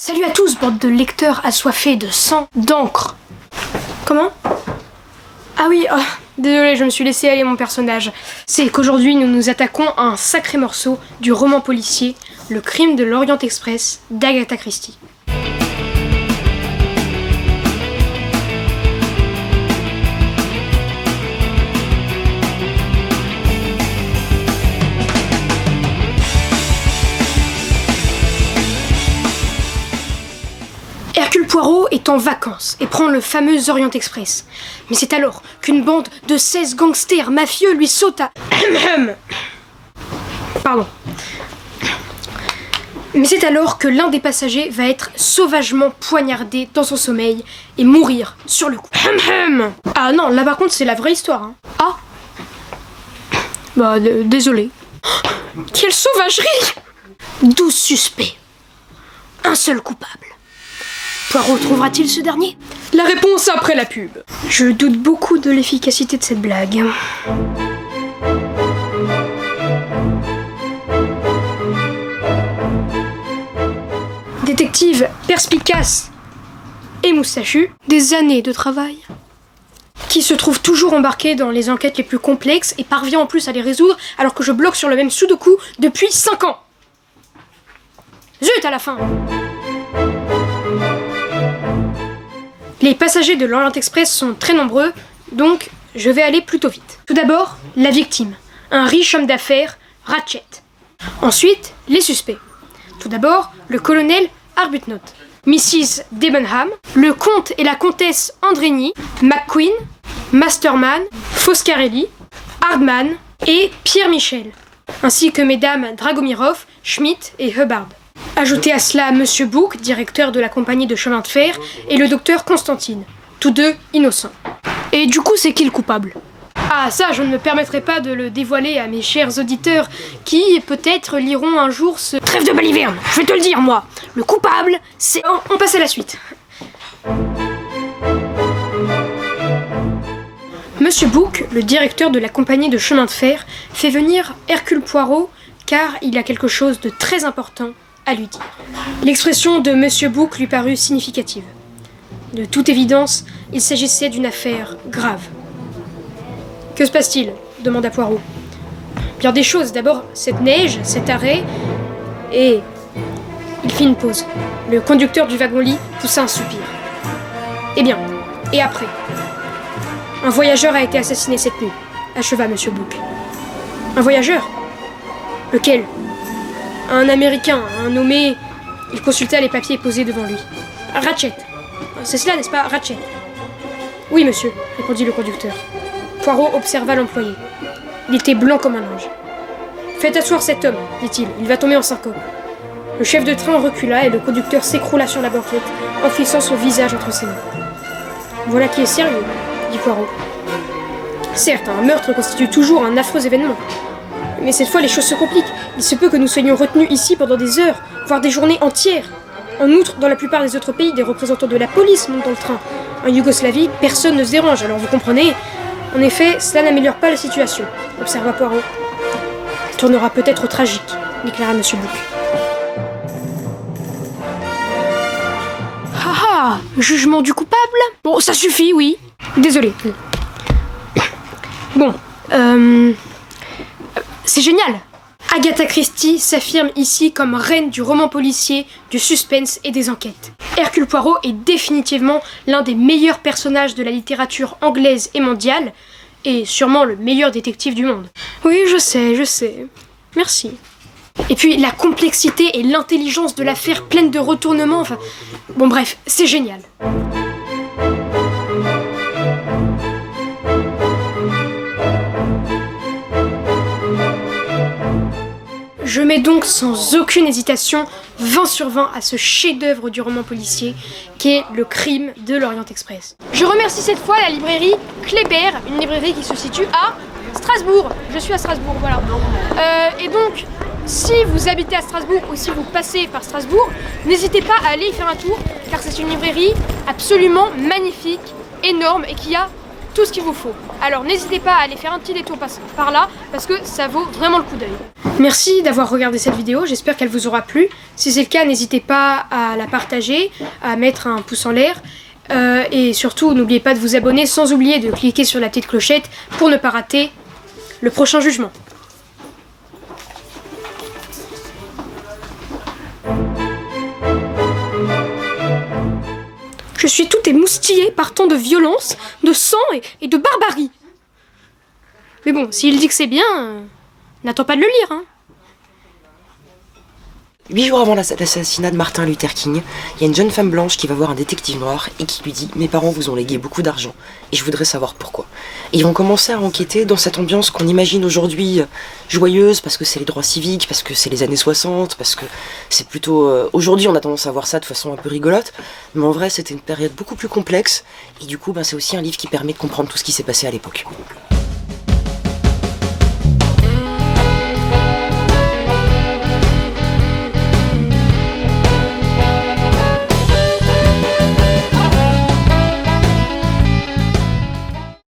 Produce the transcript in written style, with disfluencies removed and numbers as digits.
Salut à tous, bande de lecteurs assoiffés de sang, d'encre. Comment? Ah oui, désolé, je me suis laissé aller mon personnage. C'est qu'aujourd'hui nous nous attaquons à un sacré morceau du roman policier Le crime de l'Orient Express d'Agatha Christie. Hercule Poirot est en vacances et prend le fameux Orient Express. Mais c'est alors qu'une bande de 16 gangsters mafieux lui saute à... Pardon. Mais c'est alors que l'un des passagers va être sauvagement poignardé dans son sommeil et mourir sur le coup. Ah non, là par contre c'est la vraie histoire. Hein. Ah. Bah désolé. Quelle sauvagerie! 12 suspects. Un seul coupable. Poirot trouvera-t-il ce dernier? La réponse après la pub. Je doute beaucoup de l'efficacité de cette blague. Détective perspicace et moustachu, des années de travail, qui se trouve toujours embarqué dans les enquêtes les plus complexes et parvient en plus à les résoudre alors que je bloque sur le même sudoku depuis 5 ans. Zut à la fin. Les passagers de l'Orient Express sont très nombreux, donc je vais aller plutôt vite. Tout d'abord, la victime, un riche homme d'affaires, Ratchet. Ensuite, les suspects. Tout d'abord, le colonel Arbuthnot, Mrs. Debenham, le comte et la comtesse Andrény, McQueen, Masterman, Foscarelli, Hardman et Pierre Michel, ainsi que mesdames Dragomirov, Schmidt et Hubbard. Ajoutez à cela Monsieur Bouc, directeur de la compagnie de chemin de fer, et le docteur Constantine, tous deux innocents. Et du coup, c'est qui le coupable? Ah ça, je ne me permettrai pas de le dévoiler à mes chers auditeurs qui, peut-être, liront un jour ce... Trêve de baliverne, je vais te le dire, moi. Le coupable, c'est... On passe à la suite. Monsieur Bouc, le directeur de la compagnie de chemin de fer, fait venir Hercule Poirot car il a quelque chose de très important à lui dire. L'expression de Monsieur Bouc lui parut significative. De toute évidence, il s'agissait d'une affaire grave. Que se passe-t-il? Demanda Poirot. Bien des choses. D'abord, cette neige, cet arrêt, et... Il fit une pause. Le conducteur du wagon-lit poussa un soupir. Eh bien, et après? Un voyageur a été assassiné cette nuit, acheva Monsieur Bouc. Un voyageur? Lequel? Un Américain, un nommé... Il consulta les papiers posés devant lui. Ratchet. C'est cela, n'est-ce pas, Ratchet? Oui, monsieur, répondit le conducteur. Poirot observa l'employé. Il était blanc comme un linge. Faites asseoir cet homme, dit-il, il va tomber en syncope. Le chef de train recula et le conducteur s'écroula sur la banquette, enfoncant son visage entre ses mains. Voilà qui est sérieux, dit Poirot. Certes, un meurtre constitue toujours un affreux événement. Mais cette fois, les choses se compliquent. Il se peut que nous soyons retenus ici pendant des heures, voire des journées entières. En outre, dans la plupart des autres pays, des représentants de la police montent dans le train. En Yougoslavie, personne ne se dérange, alors vous comprenez. En effet, cela n'améliore pas la situation, observa Poirot. Elle tournera peut-être au tragique, déclara Monsieur Bouc. Ah, jugement du coupable? Bon, ça suffit, oui. Désolé. Bon, c'est génial. Agatha Christie s'affirme ici comme reine du roman policier, du suspense et des enquêtes. Hercule Poirot est définitivement l'un des meilleurs personnages de la littérature anglaise et mondiale, et sûrement le meilleur détective du monde. Oui, je sais. Merci. Et puis la complexité et l'intelligence de l'affaire pleine de retournements, enfin... Bon bref, c'est génial. Je mets donc sans aucune hésitation 20 sur 20 à ce chef-d'œuvre du roman policier qu'est Le crime de l'Orient Express. Je remercie cette fois la librairie Kléber, une librairie qui se situe à Strasbourg. Je suis à Strasbourg, voilà. Et donc, si vous habitez à Strasbourg ou si vous passez par Strasbourg, n'hésitez pas à aller y faire un tour car c'est une librairie absolument magnifique, énorme et qui a tout ce qu'il vous faut. Alors n'hésitez pas à aller faire un petit détour par là, parce que ça vaut vraiment le coup d'œil. Merci d'avoir regardé cette vidéo, j'espère qu'elle vous aura plu. Si c'est le cas, n'hésitez pas à la partager, à mettre un pouce en l'air. Et surtout, n'oubliez pas de vous abonner, sans oublier de cliquer sur la petite clochette pour ne pas rater le prochain jugement. Je suis tout émoustillé par tant de violence, de sang et de barbarie. Mais bon, s'il dit que c'est bien, n'attends pas de le lire, hein. 8 jours avant l'assassinat de Martin Luther King, il y a une jeune femme blanche qui va voir un détective noir et qui lui dit « Mes parents vous ont légué beaucoup d'argent et je voudrais savoir pourquoi ». Et ils vont commencer à enquêter dans cette ambiance qu'on imagine aujourd'hui joyeuse parce que c'est les droits civiques, parce que c'est les années 60, parce que c'est plutôt... Aujourd'hui on a tendance à voir ça de façon un peu rigolote, mais en vrai c'était une période beaucoup plus complexe et du coup c'est aussi un livre qui permet de comprendre tout ce qui s'est passé à l'époque.